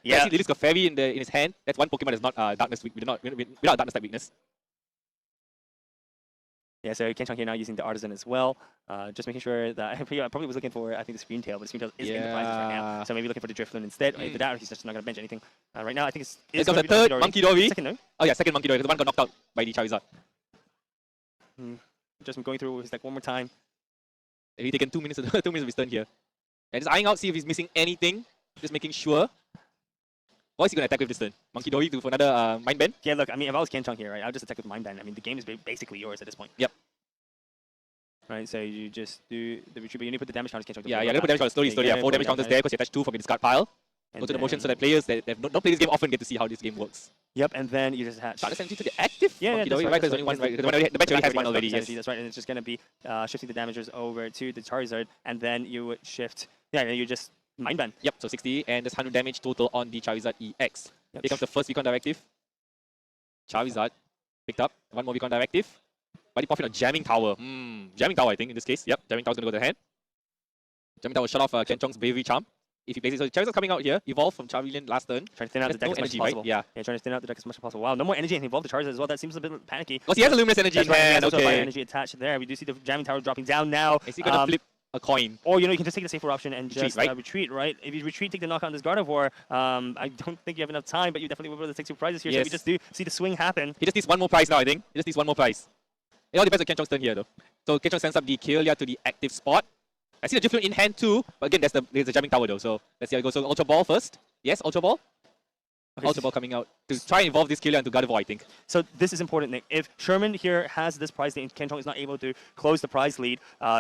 Yeah. I see the risk of Fairy in his hand. That's one Pokemon that's not darkness weak, without darkness type weakness. Yeah, so Kenchong here now using the Artisan as well. Just making sure that I probably was looking for, I think, the Screen Tail, but the Screen Tail is in the prizes right now. So maybe looking for the Drifloon instead. Either that or he's just not going to bench anything. Right now, I think it's the third Monkey Dory. Second, no? Oh yeah, second Monkey Dory. The one got knocked out by the Charizard. Just going through his deck one more time. He's taken 2 minutes of his turn here. And just eyeing out, see if he's missing anything. Just making sure. What is he going to attack with this turn? Monkey Dory for another Mind Bend? Yeah, look, I mean, if I was Kenchong here, right, I would just attack with Mind Bend. I mean, the game is basically yours at this point. Yep. Right, so you just do the retreat, but you need to put the damage counters. Yeah, you need to put damage counters slowly. Yeah, 4 damage counters there because you attach 2 from the discard pile. Go to the motion so that players that don't play this game often get to see how this game works. Yep, and then you just attach. Start essentially to the active. Yeah, that's right. There's only one. The bench already has one already. Yes, that's right. And it's just going to be shifting the damagers over to the Charizard, and then you would shift. Yeah, you just Mind Bend. Yep. So 60, and there's 100 damage total on the Charizard EX. Yep. Here comes the first Recon Directive. Charizard picked up. One more Recon Directive. Body profit on Jamming Tower. Jamming Tower, I think, in this case. Yep, Jamming Tower's going to go to the hand. Jamming Tower shut off Kenchong's Bravery Charm. If he plays it, so Charizard's coming out here. Evolve from Charmeleon last turn. Trying to thin out the deck as much as possible. Right? Yeah, trying to thin out the deck as much as possible. Wow, no more energy and evolve the Charizard as well. That seems a bit panicky. Because he has a Luminous Energy in hand. Okay. Energy attached there. We do see the Jamming Tower dropping down now. Is he going to flip a coin? Or, you know, you can just take the safer option and just retreat, right? If you retreat, take the knockout on this Gardevoird. I don't think you have enough time, but you definitely will be able to take 2 prizes here. Yes. So we just do see the swing happen. He just needs one more prize now, I think. He just needs one more prize. It all depends on Kenchong's turn here, though. So Kenchong sends up the Kirlia to the active spot. I see the Drifloon in hand too, but again, there's the Jamming Tower though, so let's see how it goes. So Ultra Ball first. Yes, Ultra Ball. Okay, Ultra Ball coming out to try and evolve this Kirlia into Gardevoird, I think. So this is important, Nick. If Sherman here has this prize lead and Kenchong is not able to close the prize lead,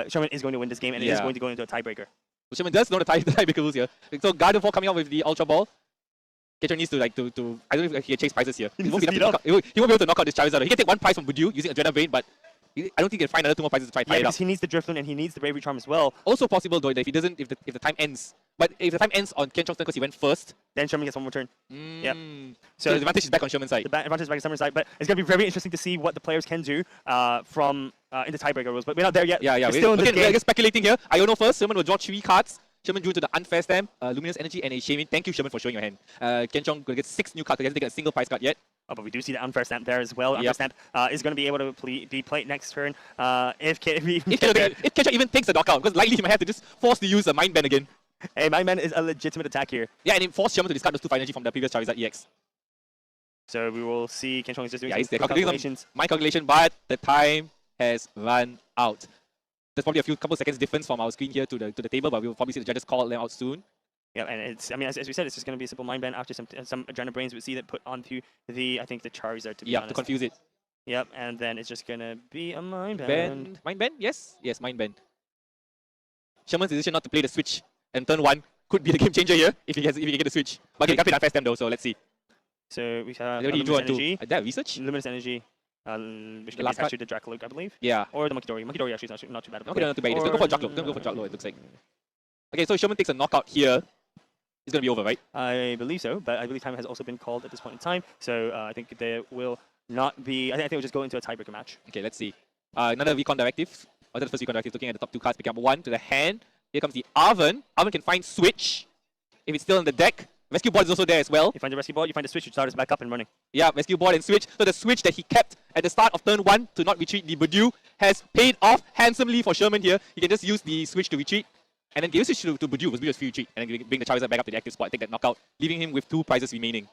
Sherman is going to win this game and it is going to go into a tiebreaker. So Sherman does know the tiebreaker rules here. So Gardevoird coming out with the Ultra Ball. Kenchong needs to I don't know if he can chase prizes here. He won't be able to knock out this Charizard. He can take one prize from Budew using Adrenal Brain, but I don't think he can find another 2 more prizes to try to tie it up. Because he needs the Drifloon and he needs the Bravery Charm as well. Also possible though that if the time ends. But if the time ends on Kenchong's turn because he went first, then Sherman gets one more turn. Yep. So the advantage is back on Sherman's side. The advantage is back on Sherman's side, but it's going to be very interesting to see what the players can do from in the tiebreaker rules. But we're not there yet. Yeah. We're still in this game. We're just speculating here. Iono first. Sherman will draw 3 cards. Sherman drew to the Unfair Stamp, Luminous Energy, and a Shaman. Thank you, Sherman, for showing your hand. Kenchong going to get 6 new cards. He hasn't taken a single prize card yet. Oh, but we do see the Unfair Stamp there as well. Unfair Stamp is going to be able to be played next turn if Kenchong even takes the knockout, because likely he might have to just force to use a Mind Bend again. Hey, Mind Bend is a legitimate attack here. Yeah, and it forced Sherman to discard those 2 Fire Energy from the previous Charizard EX. So we will see Kenchong is just doing some calculations. My calculation, but the time has run out. There's probably a couple seconds difference from our screen here to the table, but we will probably see the judges call them out soon. Yeah, and it's, I mean, as we said, it's just going to be a simple mind bend after some Adrena Brains we see that put onto the, I think, the Charizard, to be honest. to confuse it. Yep, and then it's just going to be a mind bend. Mind bend? Yes. Yes, mind bend. Sherman's decision not to play the switch and turn 1 could be the game changer here if he can get the switch. But he can't play that fast time though, so let's see. So we have Luminous Energy. Is that research? Luminous Energy. Which can last be actually the Dracalope, I believe. Yeah. Or the Monkey Dory. Monkey Dory actually is not too bad. Okay, not too bad. He's going to go for Dracalope. Going to go for Dracalope, it looks like. Okay, so Sherman takes a knockout here. It's going to be over, right? I believe so, but I believe time has also been called at this point in time. So I think there will not be... I think we'll just go into a tiebreaker match. Okay, let's see. Another recon directive. After the first recon directive, looking at the top 2 cards, picking up 1 to the hand. Here comes the Oven. Oven can find Switch if it's still in the deck. Rescue Board is also there as well. You find the Rescue Board, you find the Switch, which starts back up and running. Yeah, Rescue Board and Switch. So the Switch that he kept at the start of turn 1 to not retreat the Badoo has paid off handsomely for Sherman here. He can just use the Switch to retreat. And then give switch to Badoo, was just free retreat. And then bring the Charizard back up to the active spot, take that knockout, leaving him with 2 prizes remaining.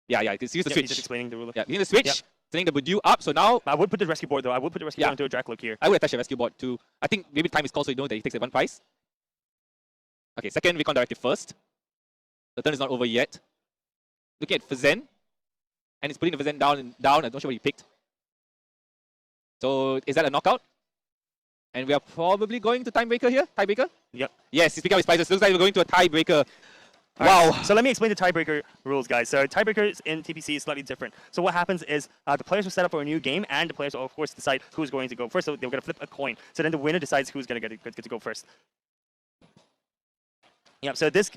Yeah, use the Switch. He's just explaining the rule. Yeah, using the Switch, sending the Badoo up, so now... I would put the Rescue Board though, I would put the Rescue Board into a Dracalope here. I would attach a Rescue Board too. I think maybe time is called so you know that he takes the 1 prize. Okay, second recon directive first. The turn is not over yet. Looking at Fazen. And he's putting the Fazen down. I'm not sure what he picked. So, is that a knockout? And we are probably going to tiebreaker here? Tiebreaker? Yep. Yes, he's picking up his prizes. Looks like we're going to a tiebreaker. Wow. Right, so let me explain the tiebreaker rules, guys. So tiebreakers in TPC is slightly different. So what happens is the players will set up for a new game, and the players will, of course, decide who's going to go first. So they're going to flip a coin. So then the winner decides who's going to get to go first. Yep. So this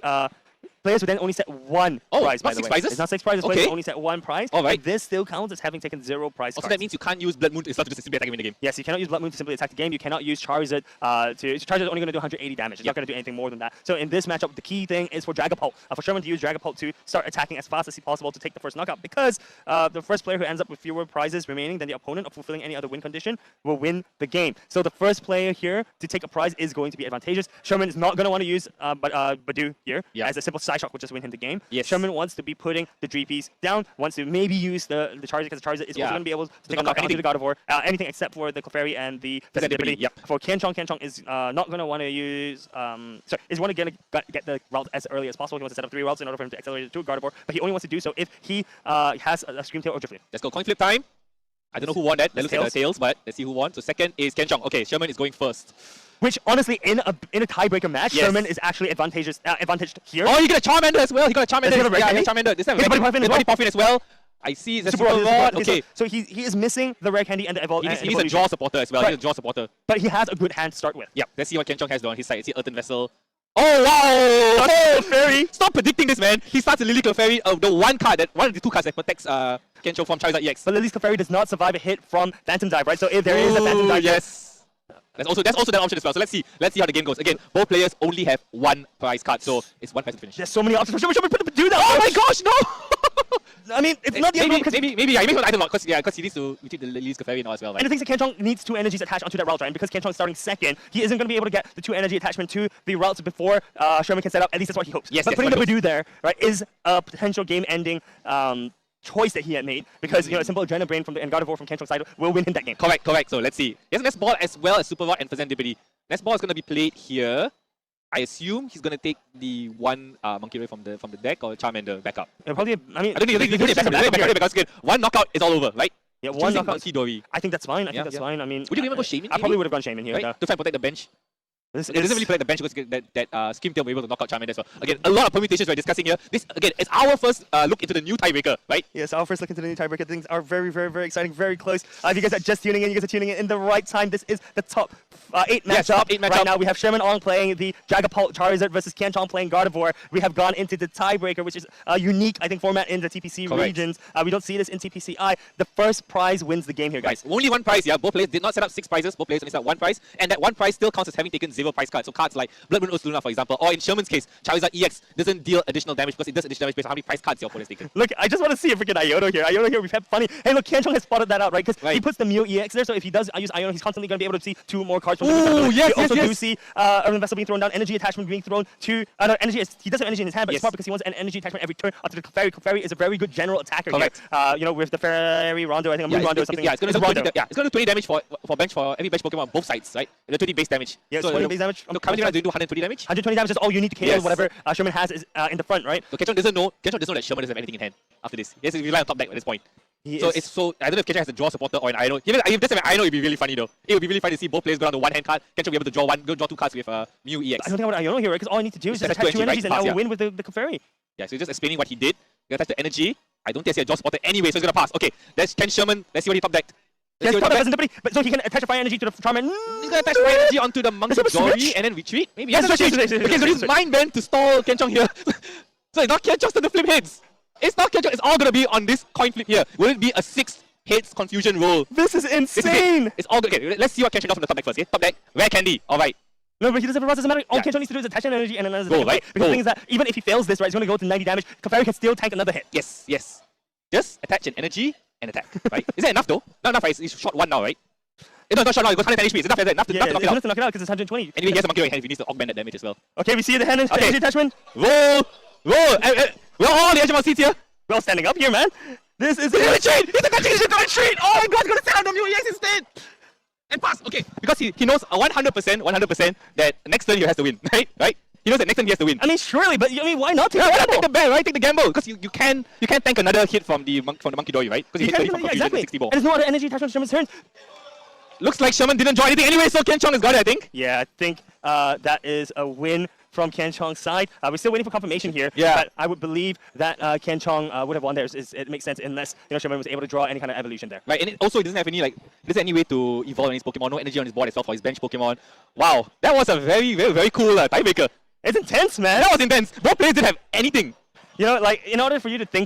players would then only set 1 prize, by the way. Prizes? It's not 6 prizes. Okay. Players only set 1 prize. All right. And this still counts as having taken 0 prize cards. So that means you can't use Blood Moon to just simply attack him in the game. Yes, you cannot use Blood Moon to simply attack the game. You cannot use Charizard Charizard is only going to do 180 damage. It's not going to do anything more than that. So in this matchup, the key thing is for Dragapult. For Sherman to use Dragapult to start attacking as fast as possible to take the first knockout, because the first player who ends up with fewer prizes remaining than the opponent of fulfilling any other win condition will win the game. So the first player here to take a prize is going to be advantageous. Sherman is not going to want to use Badoo here as a simple side shot will just win him the game. Yes. Sherman wants to be putting the Dreepies down, wants to maybe use the Charizard, because the Charizard is also going to be able to take a knockout into the Gardevoird, anything except for the Clefairy and the Sensitivity. Yep. For Kenchong is not going to want to use, is want to get the route as early as possible. He wants to set up 3 routes in order for him to accelerate it to Gardevoird, but he only wants to do so if he has a Scream Tail or Drifloon. Let's go coin flip time. I don't know who won that. That looks like the tails, but let's see who won. So second is Kenchong. Okay, Sherman is going first. Which honestly, in a tiebreaker match, Sherman is actually advantaged here. Oh, you got a Charmander as well. He got a Charmander. Yeah, Charmander. This time Body Puffin as well. I see. It's a Super Rod. Okay. So he is missing the Rare Candy and the Evolve. He needs a draw supporter as well. He needs a draw supporter. But he has a good hand to start with. Yep. Let's see what Kenchong has on his side. See Earthen Vessel. Oh wow! Oh, Clefairy! Stop predicting this, man. He starts a Lily Clefairy. The one of the 2 cards that protects Kenchong from Charizard EX. But Lily's Clefairy does not survive a hit from Phantom Dive, right? So if there is a Phantom Dive, yes. That's also that option as well. So let's see how the game goes. Again, both players only have 1 prize card, so it's 1 prize to finish. There's so many options. Sherman put the Badoo down. Oh my gosh, no! I mean, it's not the end because maybe he makes an item lock because he needs to retreat the Lily's Clefairy now as well, right? And the thing is that Kenchong needs 2 energies attached onto that route, right? And because Kenchong is starting second, he isn't going to be able to get the 2 energy attachment to the routes before Sherman can set up. At least that's what he hopes. Yes, but putting the Badoo there, right, is a potential game-ending choice that he had made, because a simple Adrena Brain from the Gardevoird from Kenchong's side will win him that game. Correct. So let's see. He has Nest Ball as well as Super Rod and Serendipity. Nest Ball is going to be played here. I assume he's going to take the 1 Monkey Ray from the deck or Charmander back up. Probably. I mean, I don't think because 1 knockout is all over, right? Yeah, 1 knockout. Monkey Dory. I think that's fine. I think that's fine. I mean, would you even go Shaman? I probably would have gone Shaman here. Right? To try and protect the bench. This it doesn't really play the bench because that Scream Tail will be able to knock out Charmander as well. Again, a lot of permutations we're discussing here. This, again, is our first look into the new tiebreaker, right? Yes, our first look into the new tiebreaker. Things are very, very, very exciting, very close. If you guys are just tuning in, you guys are tuning in the right time. This is the top 8 matchup. Right now, we have Sherman Ong playing the Dragapult Charizard versus Kenchong playing Gardevoird. We have gone into the tiebreaker, which is a unique, I think, format in the TPC regions. We don't see this in TPCI. The first prize wins the game here, guys. Only 1 prize, yeah. Both players did not set up 6 prizes. Both players only set up 1 prize. And that 1 prize still counts as having taken 0 prize cards. So cards like Blood Moon Luna, for example, or in Sherman's case, Charizard EX doesn't deal additional damage because it does additional damage based on how many prize cards your opponent has taken. Look, I just want to see a freaking Iono here. Iono here, we've had funny. Hey, look, Kenchong has spotted that out, right? Because he puts the Mew EX there, so if he does use Iono, he's constantly going to be able to see 2 more cards from the yes, we also do see Earthen Vessel being thrown down, energy attachment being thrown to... energy he does have energy in his hand, but it's smart because he wants an energy attachment every turn onto the Clefairy. Clefairy is a very good general attacker here. With the Fairy Rondo, I think a Moon Rondo or something. It's going to do 20 damage for every bench Pokemon on both sides, right? The 20 base damage. Yeah, so 20 base damage. So currently they do 120 damage. 120 damage is all you need to KO whatever Sherman has is, in the front, right? So Kenchong doesn't know that Sherman doesn't have anything in hand after this. He has to rely on top deck at this point. I don't know if Kenchong has to draw supporter or an Ino. If this is an Ino, it'd be really funny though. It would be really funny to see both players go down to one hand card. Kenchong be able to draw 2 cards with Mew EX. I don't think I would Iono here, right? Because all I need to do is just attach 2 energies and I will win with the Clefairy. Yeah, so he's just explaining what he did. He attached the energy. I don't think I see a draw supporter anyway, so he's gonna pass. Okay, that's Ken Sherman. Let's see what he top decked. Yes, top deck nobody, but so he can attach a fire energy to the Charmander. He's gonna attach fire energy onto the Monkey Dory and then retreat. Maybe yes, okay, so he's mind bend to stall Kenchong here. So it's not Kenchong's turn to flip heads. It's not Kenchong. It's all gonna be on this coin flip here. Will it be a 6 heads confusion roll? This is insane. It's all good. Okay, let's see what Kenchong does from the top deck first. Okay, top deck, rare candy. All right. No, but he doesn't have a process matter. All Kenchong needs to do is attach an energy and another go, right? Because the thing is that even if he fails this, right, he's gonna go to 90 damage. Clefairy can still tank another hit. Yes. Just attach an energy and attack, right? Is that enough though? Not enough, right? He's short 1 now, right? No, not short now. It goes 110 HP. It's enough to knock it out. Enough to knock it out because it's 120. Anyway, he has a monkey in hand if he needs to augment that damage as well. Okay, we see the hand energy attachment. Roll! We're all on the edge of our seats here. We're all standing up here, man. This is... He's gonna retreat! He's gonna retreat! Oh my god, he's gonna set up the Mew EX instead! And pass! Okay, because he knows 100% that next turn he has to win, right? He knows that next turn he has to win. I mean, surely, but I mean, why not take the gamble? gamble? Take the bet, right? Take the gamble, because you can't tank another hit from the Monkey Dory, right? Because you hit from exactly. 60 ball. And there's no other energy attachment on Sherman's turn. Looks like Sherman didn't draw anything anyway, so Kenchong has got it, I think. Yeah, I think that is a win from Kenchong's side. We're still waiting for confirmation here. Yeah. But I would believe that Kenchong would have won there. It makes sense unless Sherman was able to draw any kind of evolution there. Right, and he doesn't have any way to evolve any Pokemon. No energy on his board itself for his bench Pokemon. Wow, that was a very, very, very cool tiebreaker. It's intense, man. That was intense. Both players didn't have anything. You know, like, in order for you to think